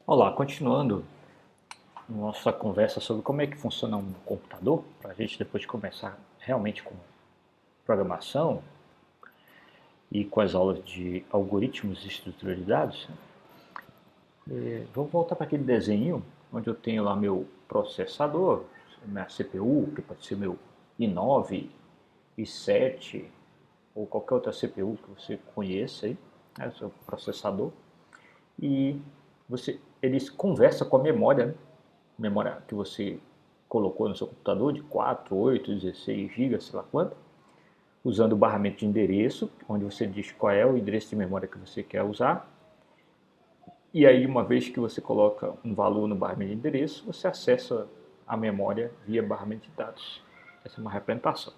Olá, continuando nossa conversa sobre como é que funciona um computador, para a gente depois começar realmente com programação e com as aulas de algoritmos e estrutura de dados. Vamos voltar para aquele desenho onde eu tenho lá meu processador, minha CPU, que pode ser meu i9, i7 ou qualquer outra CPU que você conheça aí, né, o seu processador, e ele conversa com a memória, né? Memória que você colocou no seu computador de 4, 8, 16 GB, sei lá quanto, usando o barramento de endereço, onde você diz qual é o endereço de memória que você quer usar. E aí, uma vez que você coloca um valor no barramento de endereço, você acessa a memória via barramento de dados. Essa é uma representação.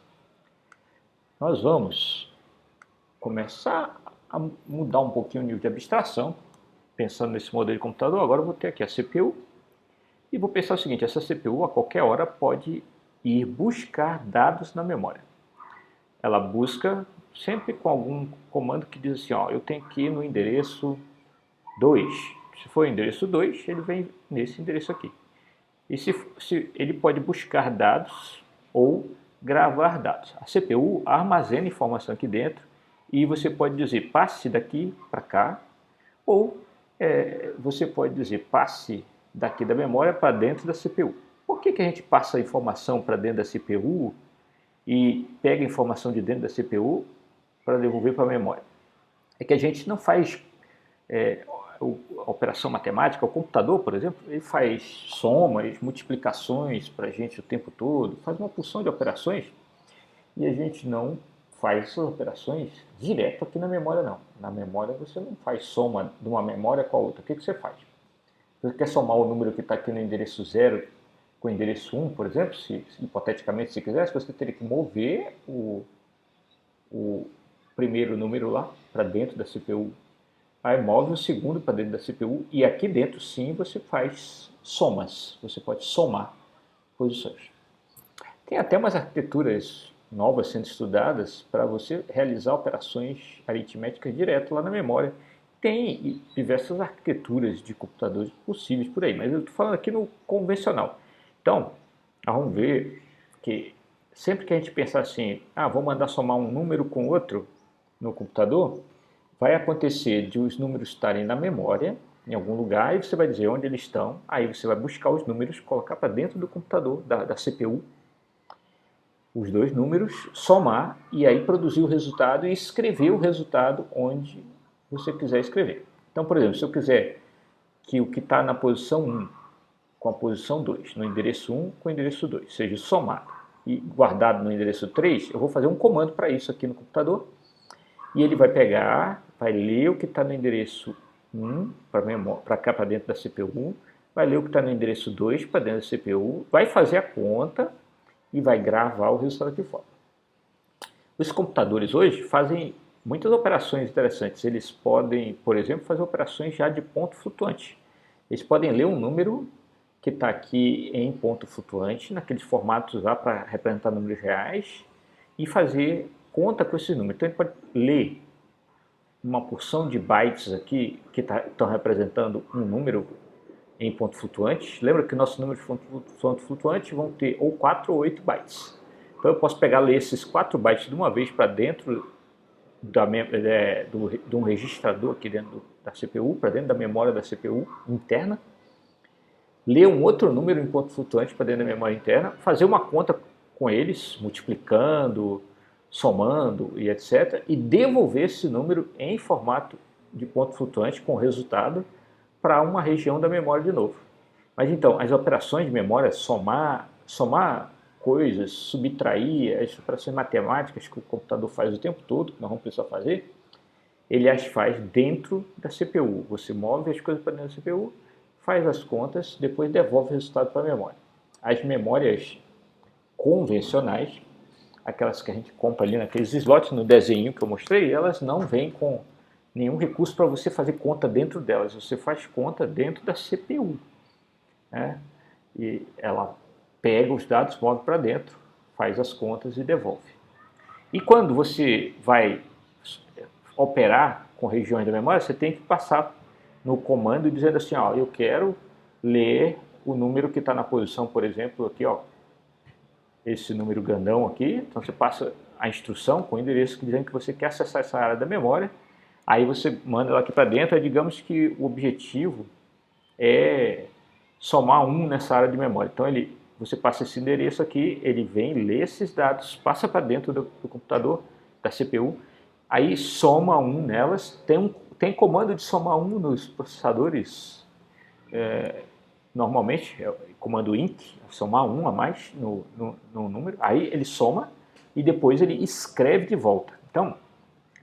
Nós vamos começar a mudar um pouquinho o nível de abstração, pensando nesse modelo de computador. Agora eu vou ter aqui a CPU e vou pensar o seguinte: essa CPU a qualquer hora pode ir buscar dados na memória. Ela busca sempre com algum comando que diz assim, ó, eu tenho que ir no endereço 2. Se for o endereço 2, ele vem nesse endereço aqui. E se ele pode buscar dados ou gravar dados. A CPU armazena informação aqui dentro e você pode dizer passe daqui para cá, ou você pode dizer passe daqui da memória para dentro da CPU. Por que a gente passa a informação para dentro da CPU e pega a informação de dentro da CPU para devolver para a memória? É que a gente não faz a operação matemática. O computador, por exemplo, ele faz somas, multiplicações para a gente o tempo todo, faz uma porção de operações e a gente não faz essas operações direto aqui na memória, não. Na memória você não faz soma de uma memória com a outra. O que você faz? Você quer somar o número que está aqui no endereço 0 com o endereço 1, por exemplo, se hipoteticamente se quisesse, você teria que mover o primeiro número lá para dentro da CPU. Aí move o segundo para dentro da CPU e aqui dentro sim você faz somas. Você pode somar posições. Tem até umas arquiteturas novas sendo estudadas para você realizar operações aritméticas direto lá na memória. Tem diversas arquiteturas de computadores possíveis por aí, mas eu estou falando aqui no convencional. Então, vamos ver que sempre que a gente pensar assim, vou mandar somar um número com outro no computador, vai acontecer de os números estarem na memória, em algum lugar, e você vai dizer onde eles estão, aí você vai buscar os números, colocar para dentro do computador, da CPU, os dois números, somar e aí produzir o resultado e escrever o resultado onde você quiser escrever. Então, por exemplo, se eu quiser que o que está na posição 1 com a posição 2, no endereço 1 com o endereço 2, seja somado e guardado no endereço 3, eu vou fazer um comando para isso aqui no computador e ele vai pegar, vai ler o que está no endereço 1 para cá, para dentro da CPU, vai ler o que está no endereço 2 para dentro da CPU, vai fazer a conta e vai gravar o resultado aqui fora. Os computadores hoje fazem muitas operações interessantes. Eles podem, por exemplo, fazer operações já de ponto flutuante. Eles podem ler um número que está aqui em ponto flutuante, naqueles formatos lá para representar números reais, e fazer conta com esses números. Então ele pode ler uma porção de bytes aqui que estão representando um número em ponto flutuante. Lembra que nossos números de ponto flutuante vão ter ou 4 ou 8 bytes. Então eu posso pegar, ler esses 4 bytes de uma vez para dentro de um registrador aqui dentro da CPU, para dentro da memória da CPU interna, ler um outro número em ponto flutuante para dentro da memória interna, fazer uma conta com eles, multiplicando, somando e etc., e devolver esse número em formato de ponto flutuante com o resultado para uma região da memória de novo. Mas então, as operações de memória, somar coisas, subtrair, as operações matemáticas que o computador faz o tempo todo, que nós vamos precisar fazer, ele as faz dentro da CPU. Você move as coisas para dentro da CPU, faz as contas, depois devolve o resultado para a memória. As memórias convencionais, aquelas que a gente compra ali naqueles slots no desenho que eu mostrei, elas não vêm com nenhum recurso para você fazer conta dentro delas. Você faz conta dentro da CPU, né? E ela pega os dados, move para dentro, faz as contas e devolve. E quando você vai operar com regiões da memória, você tem que passar no comando dizendo assim, ó, eu quero ler o número que está na posição, por exemplo, aqui, ó, esse número grandão aqui. Então você passa a instrução com o endereço dizendo que você quer acessar essa área da memória. Aí você manda ela aqui para dentro. Digamos que o objetivo é somar 1 nessa área de memória. Então você passa esse endereço aqui, ele vem, lê esses dados, passa para dentro do computador, da CPU, aí soma 1 nelas. Tem comando de somar 1 nos processadores, normalmente é o comando int, somar 1 a mais no número, aí ele soma e depois ele escreve de volta. Então,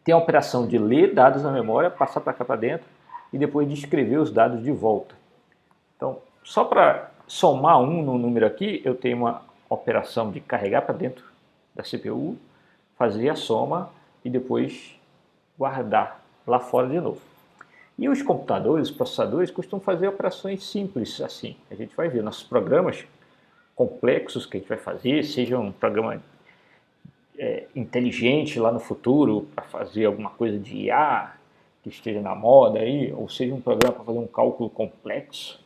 tem a operação de ler dados na memória, passar para cá para dentro e depois de escrever os dados de volta. Então, só para somar 1 no número aqui, eu tenho uma operação de carregar para dentro da CPU, fazer a soma e depois guardar lá fora de novo. E os computadores, os processadores, costumam fazer operações simples assim. A gente vai ver nossos programas complexos que a gente vai fazer, seja um programa inteligente lá no futuro para fazer alguma coisa de IA que esteja na moda aí, ou seja um programa para fazer um cálculo complexo,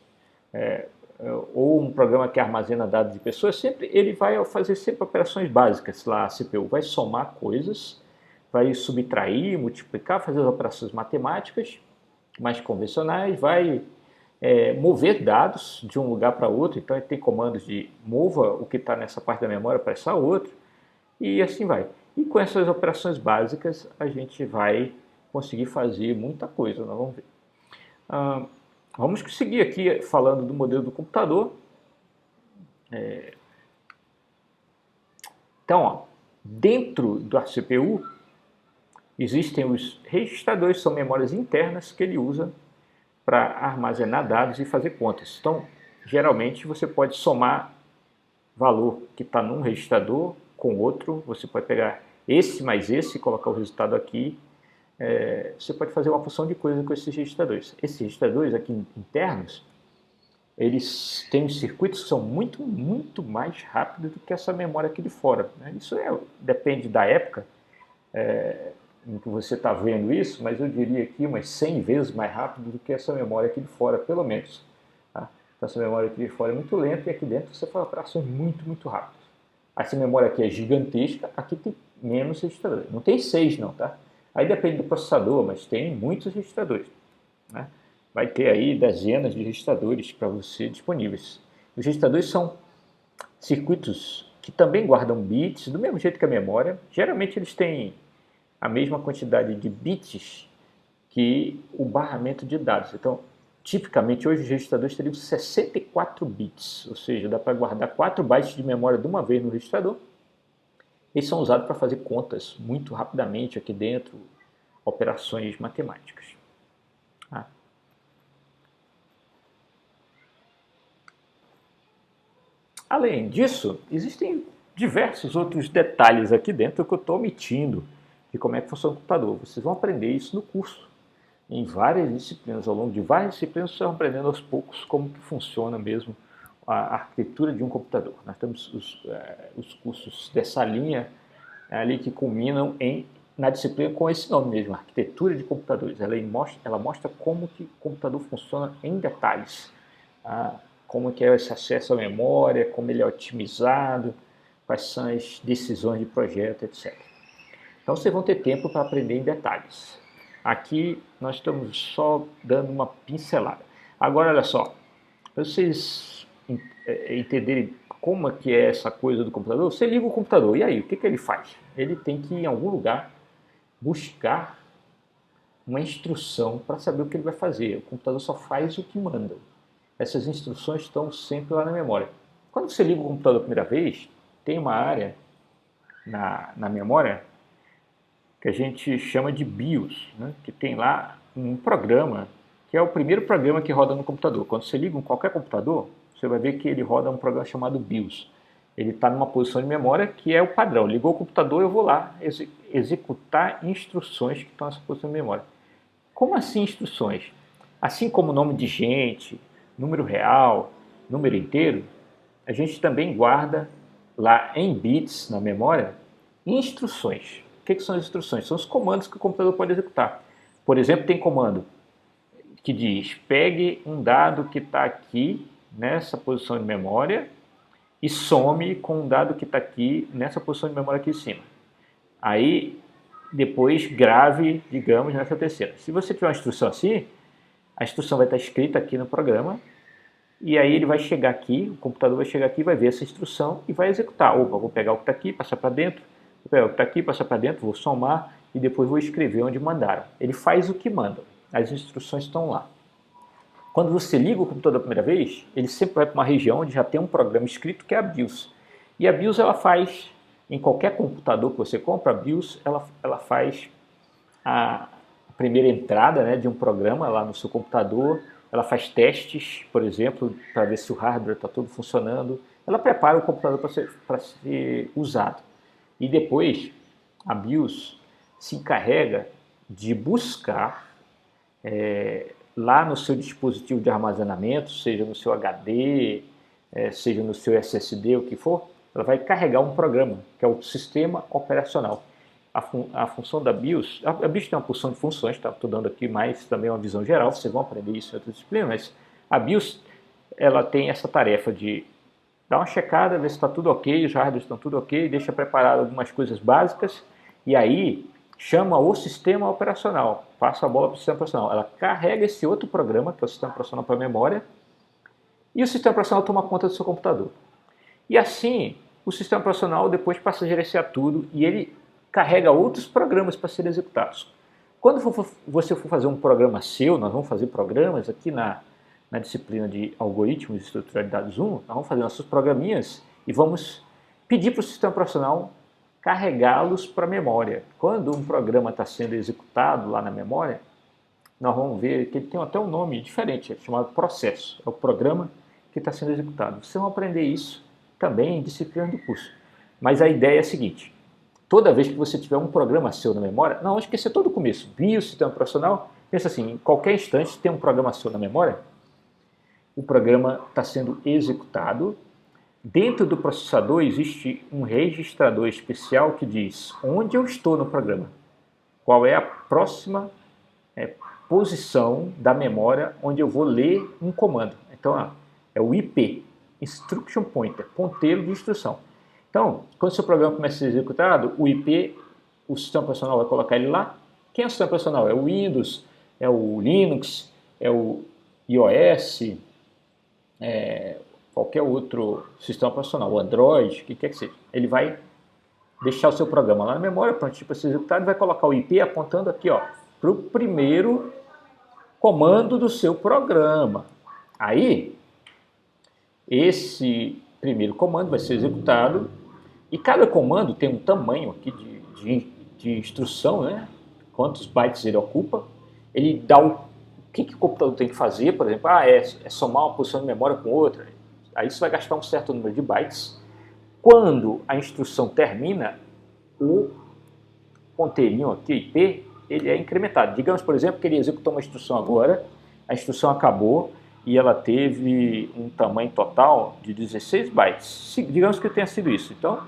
ou um programa que armazena dados de pessoas, ele vai fazer sempre operações básicas lá. A CPU vai somar coisas, vai subtrair, multiplicar, fazer as operações matemáticas mais convencionais, vai mover dados de um lugar para outro. Então, tem comandos de mova o que está nessa parte da memória para essa outra, e assim vai. E com essas operações básicas, a gente vai conseguir fazer muita coisa. Nós vamos ver. Vamos seguir aqui falando do modelo do computador. Então, ó, dentro da CPU, existem os registradores, são memórias internas que ele usa para armazenar dados e fazer contas. Então, geralmente, você pode somar valor que está num registrador com outro. Você pode pegar esse mais esse e colocar o resultado aqui. Você pode fazer uma porção de coisas com esses registradores. Esses registradores aqui internos, eles têm os circuitos que são muito, muito mais rápidos do que essa memória aqui de fora, né? Isso depende da época em que você está vendo isso, mas eu diria aqui umas 100 vezes mais rápido do que essa memória aqui de fora, pelo menos. Tá? Então, essa memória aqui de fora é muito lenta e aqui dentro você faz operações muito, muito rápidas. Essa memória aqui é gigantesca, aqui tem menos registradores. Não tem 6 não, tá? Aí depende do processador, mas tem muitos registradores, né? Vai ter aí dezenas de registradores para você disponíveis. Os registradores são circuitos que também guardam bits, do mesmo jeito que a memória. Geralmente eles têm a mesma quantidade de bits que o barramento de dados. Então, tipicamente hoje os registradores teriam 64 bits, ou seja, dá para guardar 4 bytes de memória de uma vez no registrador. Eles são usados para fazer contas muito rapidamente aqui dentro, operações matemáticas. Além disso, existem diversos outros detalhes aqui dentro que eu estou omitindo de como é que funciona o computador. Vocês vão aprender isso no curso, em várias disciplinas. Ao longo de várias disciplinas, vocês vão aprendendo aos poucos como que funciona mesmo a arquitetura de um computador. Nós temos os cursos dessa linha ali que culminam na disciplina com esse nome mesmo, arquitetura de computadores. Ela mostra como que o computador funciona em detalhes. Como que é esse acesso à memória, como ele é otimizado, quais são as decisões de projeto, etc. Então vocês vão ter tempo para aprender em detalhes. Aqui nós estamos só dando uma pincelada. Agora olha só, para vocês entenderem como é que é essa coisa do computador, você liga o computador, e aí, o que ele faz? Ele tem que ir em algum lugar buscar uma instrução para saber o que ele vai fazer. O computador só faz o que manda. Essas instruções estão sempre lá na memória. Quando você liga o computador a primeira vez, tem uma área na memória que a gente chama de BIOS, né? Que tem lá um programa, que é o primeiro programa que roda no computador. Quando você liga em qualquer computador, você vai ver que ele roda um programa chamado BIOS. Ele está numa posição de memória que é o padrão. Ligou o computador, eu vou lá executar instruções que estão nessa posição de memória. Como assim instruções? Assim como nome de gente, número real, número inteiro, a gente também guarda lá em bits na memória instruções. O que são as instruções? São os comandos que o computador pode executar. Por exemplo, tem comando que diz, pegue um dado que está aqui nessa posição de memória e some com um dado que está aqui nessa posição de memória aqui em cima. Aí, depois, grave, digamos, nessa terceira. Se você tiver uma instrução assim, a instrução vai estar escrita aqui no programa, e aí ele vai chegar aqui, o computador vai chegar aqui, vai ver essa instrução e vai executar. Opa, vou pegar o que está aqui, passar para dentro, vou pegar o que está aqui, passar para dentro, vou somar e depois vou escrever onde mandaram. Ele faz o que manda, as instruções estão lá. Quando você liga o computador a primeira vez, ele sempre vai para uma região onde já tem um programa escrito que é a BIOS. E a BIOS ela faz, em qualquer computador que você compra, a BIOS ela faz a primeira entrada, né, de um programa lá no seu computador. Ela faz testes, por exemplo, para ver se o hardware está tudo funcionando. Ela prepara o computador para ser usado. E depois, a BIOS se encarrega de buscar lá no seu dispositivo de armazenamento, seja no seu HD, seja no seu SSD, o que for, ela vai carregar um programa, que é o sistema operacional. A função da BIOS, a BIOS tem uma porção de funções, estou dando aqui mais também uma visão geral, vocês vão aprender isso em outras disciplinas, mas a BIOS ela tem essa tarefa de dar uma checada, ver se está tudo ok, os hardwares estão tudo ok, deixa preparado algumas coisas básicas, e aí chama o sistema operacional, passa a bola para o sistema operacional. Ela carrega esse outro programa, que é o sistema operacional para a memória, e o sistema operacional toma conta do seu computador. E assim, o sistema operacional depois passa a gerenciar tudo, e ele carrega outros programas para serem executados. Quando você for fazer um programa seu, nós vamos fazer programas aqui na disciplina de algoritmos e estrutura de dados 1, nós vamos fazer nossos programinhas e vamos pedir para o sistema operacional carregá-los para a memória. Quando um programa está sendo executado lá na memória, nós vamos ver que ele tem até um nome diferente, é chamado processo. É o programa que está sendo executado. Vocês vão aprender isso também em disciplina do curso. Mas a ideia é a seguinte: toda vez que você tiver um programa seu na memória, não esquecer todo o começo, BIOS, sistema operacional, pensa assim, em qualquer instante tem um programa seu na memória, o programa está sendo executado, dentro do processador existe um registrador especial que diz onde eu estou no programa, qual é a próxima posição da memória onde eu vou ler um comando. Então, é o IP, Instruction Pointer, ponteiro de instrução. Então, quando o seu programa começa a ser executado, o IP, o sistema operacional vai colocar ele lá. Quem é o sistema operacional? É o Windows, é o Linux, é o iOS, qualquer outro sistema operacional, o Android, o que quer que seja. Ele vai deixar o seu programa lá na memória, pronto para ser executado, e vai colocar o IP apontando aqui para o primeiro comando do seu programa. Aí, esse primeiro comando vai ser executado e cada comando tem um tamanho aqui de instrução, né? Quantos bytes ele ocupa. Ele dá o que o computador tem que fazer, por exemplo, é somar uma posição de memória com outra. Aí isso vai gastar um certo número de bytes. Quando a instrução termina, o ponteirinho aqui, IP, ele é incrementado. Digamos, por exemplo, que ele executou uma instrução agora, a instrução acabou e ela teve um tamanho total de 16 bytes. Digamos que tenha sido isso. Então,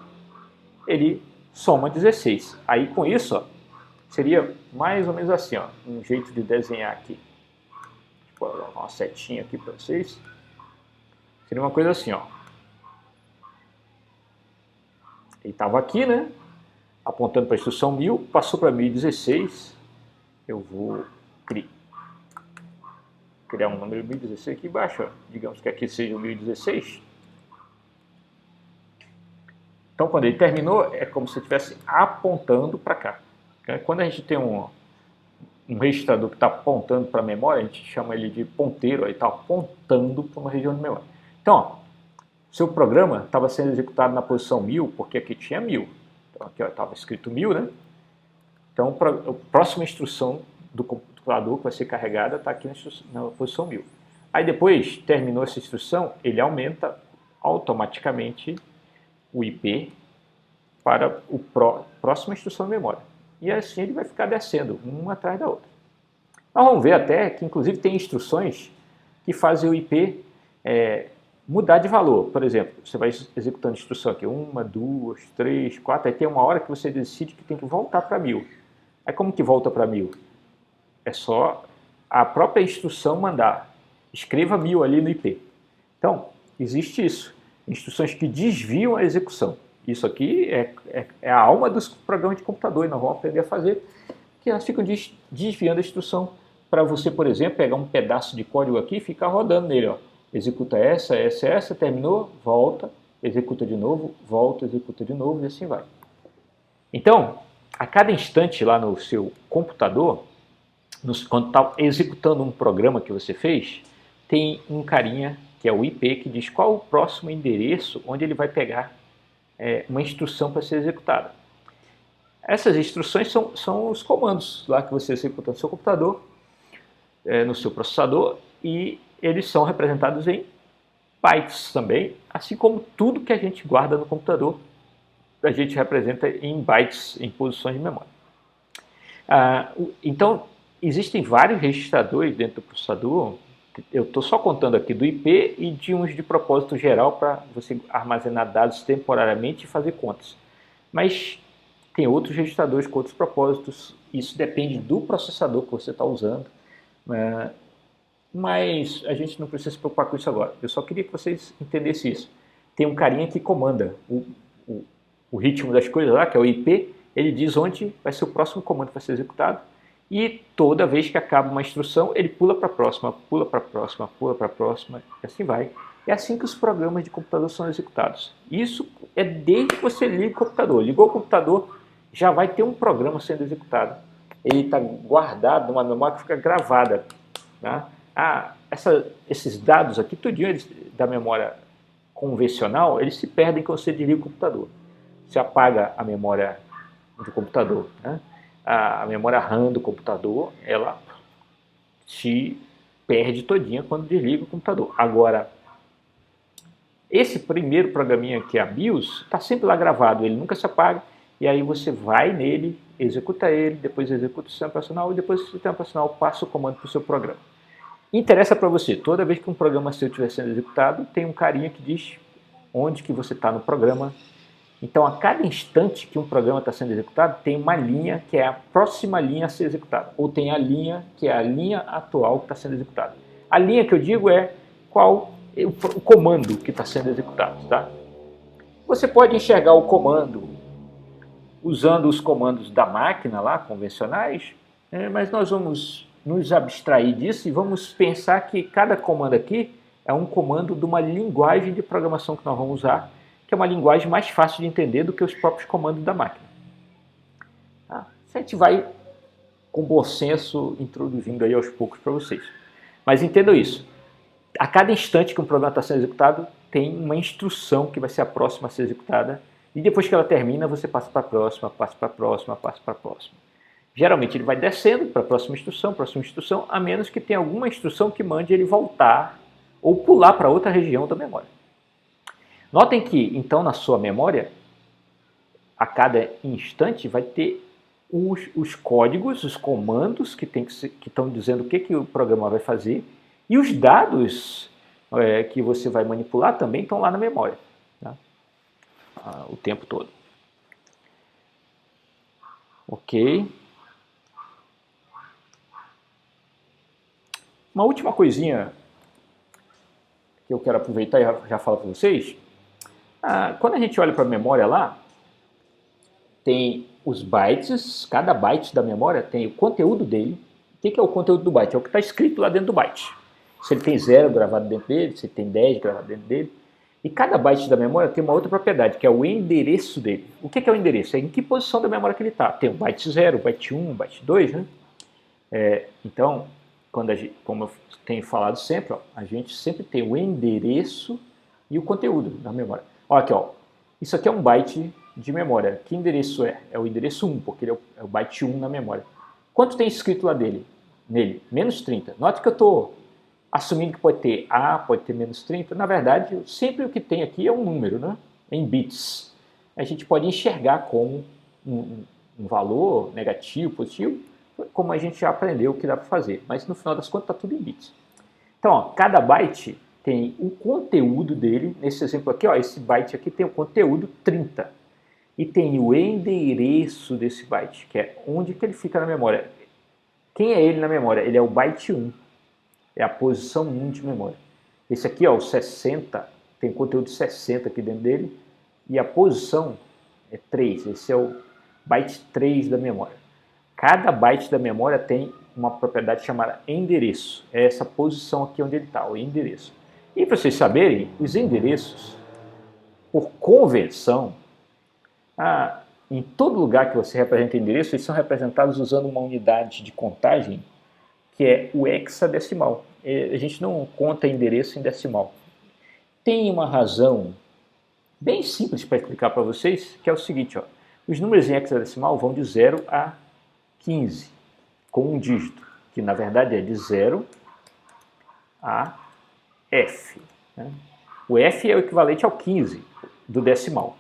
ele soma 16. Aí, com isso, seria mais ou menos assim, um jeito de desenhar aqui. Vou dar uma setinha aqui para vocês. Seria uma coisa assim, Ele estava aqui, né? Apontando para a instrução 1000, passou para 1016. Eu vou criar um número 1016 aqui embaixo. Digamos que aqui seja o 1016. Então, quando ele terminou, é como se estivesse apontando para cá. Quando a gente tem um registrador que está apontando para a memória, a gente chama ele de ponteiro, ele está apontando para uma região de memória. Então, seu programa estava sendo executado na posição 1000, porque aqui tinha 1000. Então, aqui estava escrito 1000, né? Então, a próxima instrução do computador que vai ser carregada está aqui na posição 1000. Aí depois, terminou essa instrução, ele aumenta automaticamente o IP para a próxima instrução de memória. E assim ele vai ficar descendo, uma atrás da outra. Nós vamos ver até que, inclusive, tem instruções que fazem o IP mudar de valor. Por exemplo, você vai executando a instrução aqui, 1, 2, 3, 4, aí tem uma hora que você decide que tem que voltar para 1000. Aí como que volta para 1000? É só a própria instrução mandar, escreva 1000 ali no IP. Então, existe isso, instruções que desviam a execução. Isso aqui é a alma dos programas de computador, e nós vamos aprender a fazer, que elas ficam desviando a instrução para você, por exemplo, pegar um pedaço de código aqui e ficar rodando nele. Ó. Executa essa, terminou, volta, executa de novo, volta, executa de novo e assim vai. Então, a cada instante lá no seu computador, quando está executando um programa que você fez, tem um carinha, que é o IP, que diz qual o próximo endereço onde ele vai pegar uma instrução para ser executada. Essas instruções são os comandos lá que você executa no seu computador, no seu processador, e eles são representados em bytes também, assim como tudo que a gente guarda no computador, a gente representa em bytes, em posições de memória. Então, existem vários registradores dentro do processador. Eu estou só contando aqui do IP e de uns de propósito geral para você armazenar dados temporariamente e fazer contas. Mas tem outros registradores com outros propósitos, isso depende do processador que você está usando. Mas a gente não precisa se preocupar com isso agora. Eu só queria que vocês entendessem isso. Tem um carinha que comanda o ritmo das coisas lá, que é o IP, ele diz onde vai ser o próximo comando que vai ser executado. E toda vez que acaba uma instrução, ele pula para a próxima, pula para a próxima, pula para a próxima, e assim vai. É assim que os programas de computador são executados. Isso é desde que você liga o computador. Ligou o computador, já vai ter um programa sendo executado. Ele está guardado numa memória que fica gravada. Tá? Esses dados aqui, tudinho da memória convencional, eles se perdem quando você desliga o computador. Você apaga a memória do computador, né? A memória RAM do computador, ela se perde todinha quando desliga o computador. Agora, esse primeiro programinha aqui, a BIOS, está sempre lá gravado, ele nunca se apaga, e aí você vai nele, executa ele, depois executa o sistema operacional, e depois o sistema operacional passa o comando para o seu programa. Interessa para você, toda vez que um programa seu estiver sendo executado, tem um carinha que diz onde que você está no programa. Então, a cada instante que um programa está sendo executado, tem uma linha que é a próxima linha a ser executada. Ou tem a linha que é a linha atual que está sendo executada. A linha que eu digo é qual o comando que está sendo executado. Tá? Você pode enxergar o comando usando os comandos da máquina lá, convencionais, mas nós vamos nos abstrair disso e vamos pensar que cada comando aqui é um comando de uma linguagem de programação que nós vamos usar, que é uma linguagem mais fácil de entender do que os próprios comandos da máquina. Tá? A gente vai, com bom senso, introduzindo aí aos poucos para vocês. Mas entendam isso. A cada instante que um programa está sendo executado, tem uma instrução que vai ser a próxima a ser executada. E depois que ela termina, você passa para a próxima, passa para a próxima, passa para a próxima. Geralmente ele vai descendo para a próxima instrução, a menos que tenha alguma instrução que mande ele voltar ou pular para outra região da memória. Notem que, então, na sua memória, a cada instante vai ter os códigos, os comandos que estão dizendo o que o programa vai fazer, e os dados que você vai manipular também estão lá na memória, tá? O tempo todo. Ok. Uma última coisinha que eu quero aproveitar e já falar para vocês. Quando a gente olha para a memória lá, tem os bytes, cada byte da memória tem o conteúdo dele. O que é o conteúdo do byte? É o que está escrito lá dentro do byte. Se ele tem 0 gravado dentro dele, se ele tem 10 gravado dentro dele. E cada byte da memória tem uma outra propriedade, que é o endereço dele. O que é o endereço? É em que posição da memória que ele está. Tem o byte 0, o byte 1, o byte 2, né? Então, como eu tenho falado sempre, a gente sempre tem o endereço e o conteúdo da memória. Olha aqui, isso aqui é um byte de memória. Que endereço é? É o endereço 1, porque ele é o byte 1 na memória. Quanto tem escrito lá nele? Menos 30. Note que eu estou assumindo que pode ter A, pode ter menos 30. Na verdade, sempre o que tem aqui é um número, né? Em bits. A gente pode enxergar como um valor negativo, positivo, como a gente já aprendeu o que dá para fazer. Mas no final das contas está tudo em bits. Então, cada byte tem o conteúdo dele. Nesse exemplo aqui, esse byte aqui tem o conteúdo 30. E tem o endereço desse byte, que é onde que ele fica na memória. Quem é ele na memória? Ele é o byte 1, é a posição 1 de memória. Esse aqui, ó, o 60, tem conteúdo 60 aqui dentro dele, e a posição é 3, esse é o byte 3 da memória. Cada byte da memória tem uma propriedade chamada endereço, é essa posição aqui onde ele está, o endereço. E para vocês saberem, os endereços, por convenção, em todo lugar que você representa endereço, eles são representados usando uma unidade de contagem que é o hexadecimal. A gente não conta endereço em decimal. Tem uma razão bem simples para explicar para vocês, que é o seguinte, ó, os números em hexadecimal vão de 0 a 15, com um dígito, que na verdade é de 0 a F. Né? O F é o equivalente ao 15 do decimal.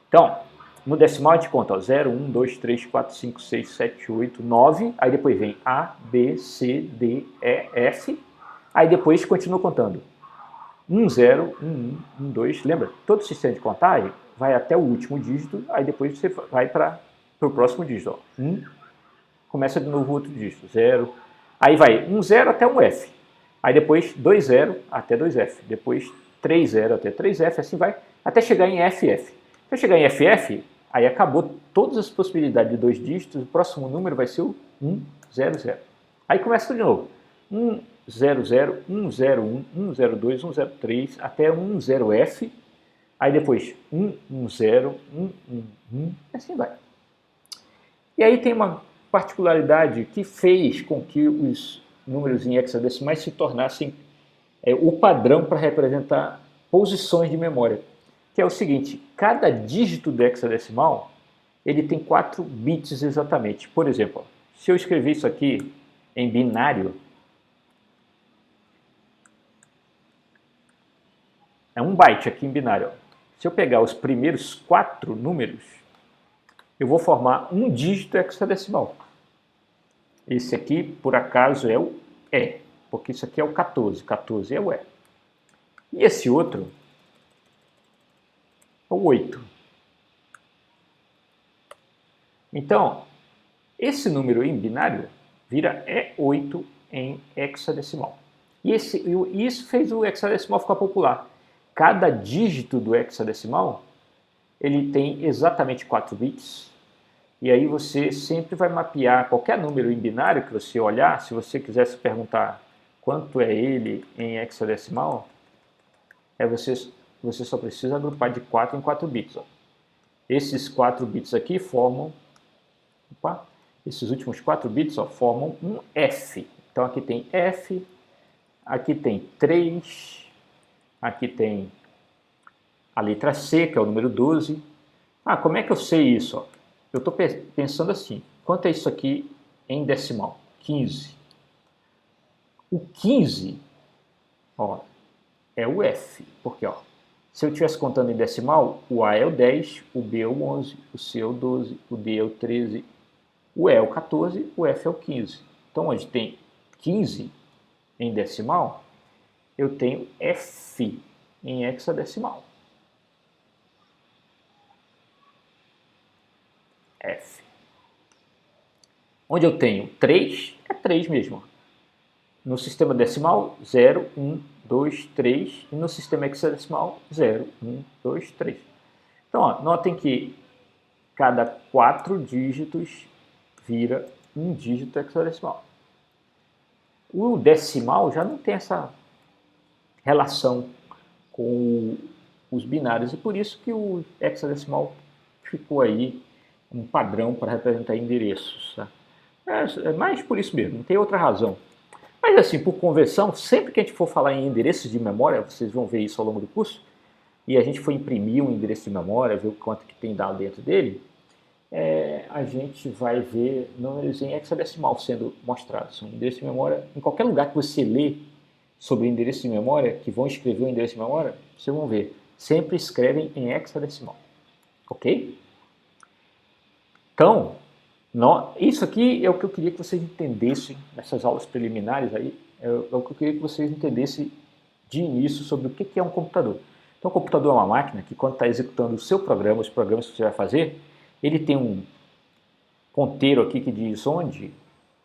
Então, no decimal a gente conta ó, 0, 1, 2, 3, 4, 5, 6, 7, 8, 9, aí depois vem A, B, C, D, E, F, aí depois continua contando 1, 0, 1, 1, 1, 2, lembra? Todo sistema de contagem vai até o último dígito, aí depois você vai para o próximo dígito. Ó. 1, começa de novo outro dígito, 0, aí vai 1, 0 até um F, aí depois 2, 0 até 2F, depois 3, 0 até 3F, assim vai, até chegar em FF. Se chegar em FF, aí acabou todas as possibilidades de 2 dígitos, o próximo número vai ser o 1, 0, 0. Aí começa tudo de novo, 1, 0, 0, 1, 0, 1, 1, 0, 2, 1, 0, 3, até 1, 0, F, aí depois 1, 1, 0, 1, 1, 1, e assim vai. E aí tem uma particularidade que fez com que os números em hexadecimais se tornassem o padrão para representar posições de memória, que é o seguinte, cada dígito do hexadecimal ele tem 4 bits exatamente. Por exemplo, ó, se eu escrever isso aqui em binário, é um byte aqui em binário. Ó. Se eu pegar os primeiros 4 números, eu vou formar um dígito hexadecimal. Esse aqui, por acaso, é o E, porque isso aqui é o 14, 14 é o E. E esse outro é o 8. Então, esse número em binário vira E8 em hexadecimal. E isso fez o hexadecimal ficar popular. Cada dígito do hexadecimal ele tem exatamente 4 bits. E aí você sempre vai mapear qualquer número em binário que você olhar, se você quiser se perguntar quanto é ele em hexadecimal, você só precisa agrupar de 4 em 4 bits. Ó. Esses 4 bits aqui formam, esses últimos 4 bits ó, formam um F. Então aqui tem F, aqui tem 3, aqui tem a letra C, que é o número 12. Como é que eu sei isso? Ó? Eu estou pensando assim, quanto é isso aqui em decimal? 15. O 15, ó, é o F, porque ó, se eu estivesse contando em decimal, o A é o 10, o B é o 11, o C é o 12, o D é o 13, o E é o 14, o F é o 15. Então, onde tem 15 em decimal, eu tenho F em hexadecimal. F. Onde eu tenho 3, é 3 mesmo. No sistema decimal, 0, 1, 2, 3. E no sistema hexadecimal, 0, 1, 2, 3. Então, ó, notem que cada 4 dígitos vira um dígito hexadecimal. O decimal já não tem essa relação com os binários. E por isso que o hexadecimal ficou aí um padrão para representar endereços. Tá? É mais por isso mesmo, não tem outra razão. Mas assim, por conversão, sempre que a gente for falar em endereços de memória, vocês vão ver isso ao longo do curso, e a gente for imprimir um endereço de memória, ver o quanto que tem dado dentro dele, a gente vai ver números em hexadecimal sendo mostrados. Um endereço de memória, em qualquer lugar que você lê sobre endereço de memória, que vão escrever o endereço de memória, vocês vão ver, sempre escrevem em hexadecimal. Ok? Então, isso aqui é o que eu queria que vocês entendessem nessas aulas preliminares aí, é o que eu queria que vocês entendessem de início sobre o que é um computador. Então, o computador é uma máquina que, quando está executando o seu programa, os programas que você vai fazer, ele tem um ponteiro aqui que diz onde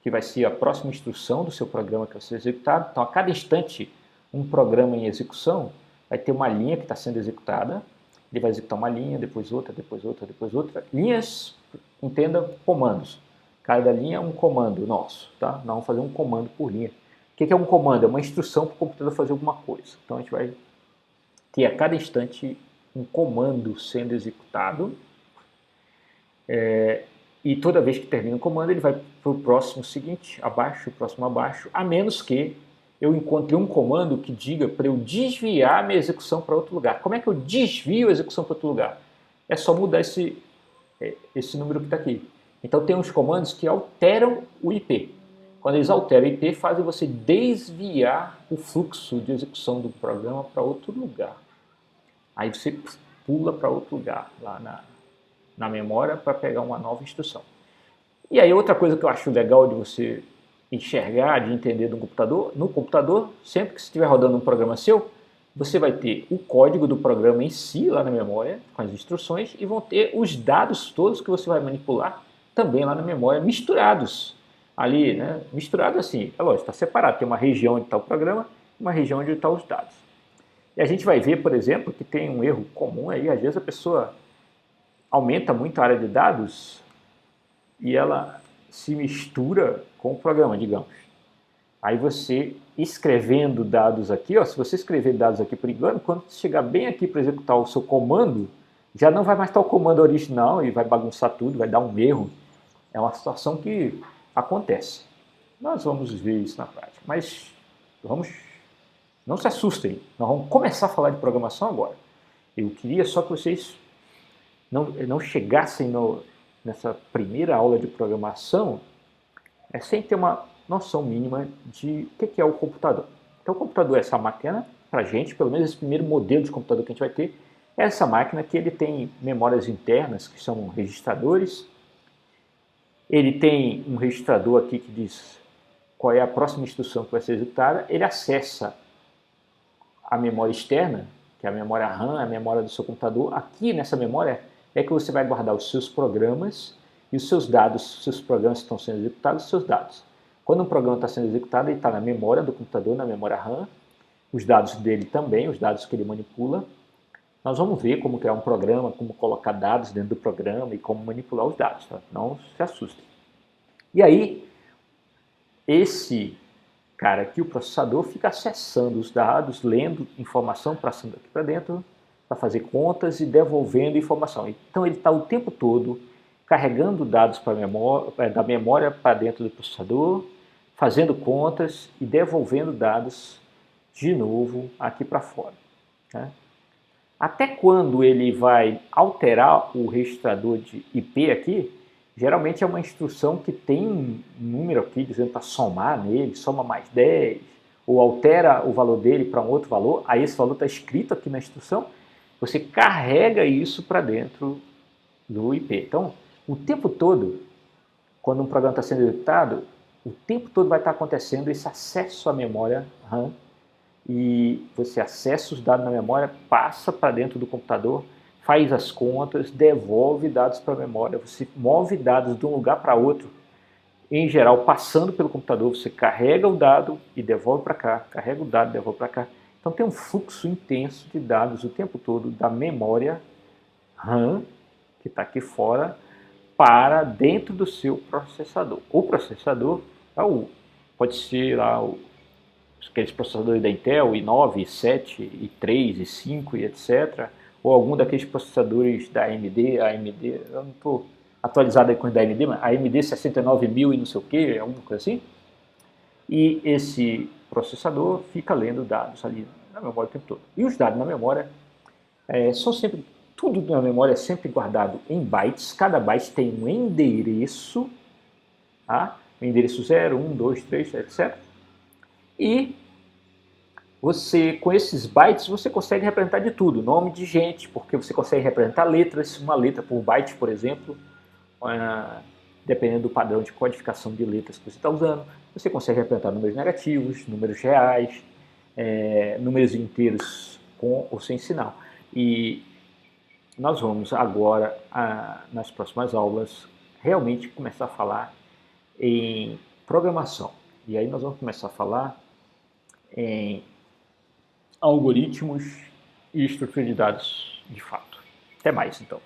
que vai ser a próxima instrução do seu programa que vai ser executado. Então, a cada instante, um programa em execução vai ter uma linha que está sendo executada. Ele vai executar uma linha, depois outra, depois outra, depois outra. Linhas, entenda, comandos. Cada linha é um comando nosso, tá? Nós vamos fazer um comando por linha. O que é um comando? É uma instrução para o computador fazer alguma coisa. Então, a gente vai ter a cada instante um comando sendo executado. E toda vez que termina o comando, ele vai para o próximo seguinte, abaixo, o próximo abaixo, a menos que eu encontre um comando que diga para eu desviar a minha execução para outro lugar. Como é que eu desvio a execução para outro lugar? É só mudar esse número que está aqui. Então tem uns comandos que alteram o IP. Quando eles alteram o IP, fazem você desviar o fluxo de execução do programa para outro lugar. Aí você pula para outro lugar, lá na memória, para pegar uma nova instrução. E aí outra coisa que eu acho legal de você enxergar, de entender no computador, sempre que você estiver rodando um programa seu, você vai ter o código do programa em si, lá na memória, com as instruções, e vão ter os dados todos que você vai manipular também lá na memória, misturados. Ali, né? Misturado assim, é lógico, está separado. Tem uma região onde está o programa e uma região onde estão os dados. E a gente vai ver, por exemplo, que tem um erro comum aí, às vezes a pessoa aumenta muito a área de dados e ela se mistura com o programa, digamos. Aí você escrevendo dados aqui, ó, se você escrever dados aqui por engano, quando chegar bem aqui para executar o seu comando, já não vai mais estar o comando original e vai bagunçar tudo, vai dar um erro. É uma situação que acontece. Nós vamos ver isso na prática, mas não se assustem, nós vamos começar a falar de programação agora. Eu queria só que vocês não chegassem nessa primeira aula de programação sem ter uma noção mínima de o que é o computador. Então o computador é essa máquina, para a gente, pelo menos esse primeiro modelo de computador que a gente vai ter, é essa máquina que ele tem memórias internas, que são registradores. Ele tem um registrador aqui que diz qual é a próxima instrução que vai ser executada. Ele acessa a memória externa, que é a memória RAM, a memória do seu computador. Aqui nessa memória é que você vai guardar os seus programas e os seus dados, os seus programas estão sendo executados, os seus dados. Quando um programa está sendo executado, ele está na memória do computador, na memória RAM, os dados dele também, os dados que ele manipula. Nós vamos ver como criar um programa, como colocar dados dentro do programa e como manipular os dados, tá? Não se assustem. E aí, esse cara aqui, o processador, fica acessando os dados, lendo informação, passando aqui para dentro, para fazer contas e devolvendo informação. Então ele está o tempo todo carregando dados da memória para dentro do processador, fazendo contas e devolvendo dados de novo aqui para fora, né? Até quando ele vai alterar o registrador de IP aqui, geralmente é uma instrução que tem um número aqui dizendo para somar nele, soma mais 10, ou altera o valor dele para um outro valor, aí esse valor está escrito aqui na instrução, você carrega isso para dentro do IP. Então, o tempo todo, quando um programa está sendo executado, o tempo todo vai estar acontecendo esse acesso à memória RAM, e você acessa os dados na memória, passa para dentro do computador, faz as contas, devolve dados para a memória, você move dados de um lugar para outro, em geral passando pelo computador, você carrega o dado e devolve para cá, carrega o dado e devolve para cá. Então tem um fluxo intenso de dados o tempo todo da memória RAM, que está aqui fora, para dentro do seu processador. O processador pode ser lá aqueles processadores da Intel, i9, i7, i3, i5 e etc. Ou algum daqueles processadores da AMD, eu não estou atualizado aí com o da AMD, mas AMD 69000 e não sei o que, alguma coisa assim. E esse processador fica lendo dados ali na memória o tempo todo. E os dados na memória são sempre, tudo na memória é sempre guardado em bytes, cada byte tem um endereço, tá? O endereço 0, 1, 2, 3, etc. E você, com esses bytes, você consegue representar de tudo, nome de gente, porque você consegue representar letras, uma letra por byte, por exemplo, dependendo do padrão de codificação de letras que você está usando. Você consegue representar números negativos, números reais, números inteiros com ou sem sinal. E nós vamos agora, nas próximas aulas, realmente começar a falar em programação. E aí nós vamos começar a falar em algoritmos e estrutura de dados de fato. Até mais, então.